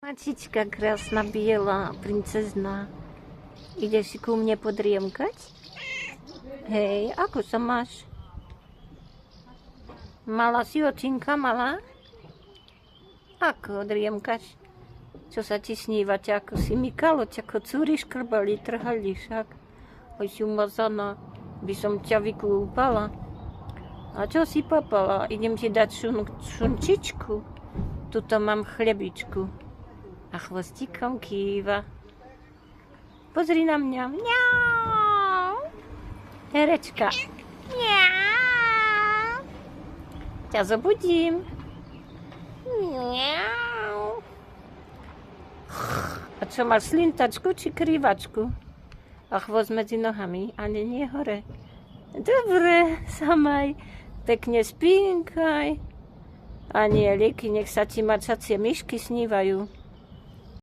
Mačička krásna, biela, princezná. Ideš si ku mne podriemkať? Hej, ako sa máš? Malá si očinka, malá? Ako driemkaš? Čo sa ti sníva? Ako si mykalo, ako cúri škrbali, trhali však. Oj si umazaná, by som ťa vyklúpala. A čo si papala? Idem ti dať šunčičku. Tuto mám chlebičku. A chvostíkom kýva. Pozri na mňa. Mňau. Herečka. Mňau. Ťa zobudím. Mňau. A čo, máš slintačku či krývačku? A chvost medzi nohami, ale nie hore. Dobre, samaj. Pekne spínkaj. Anieliky, nech sa ti mačacie myšky snívajú.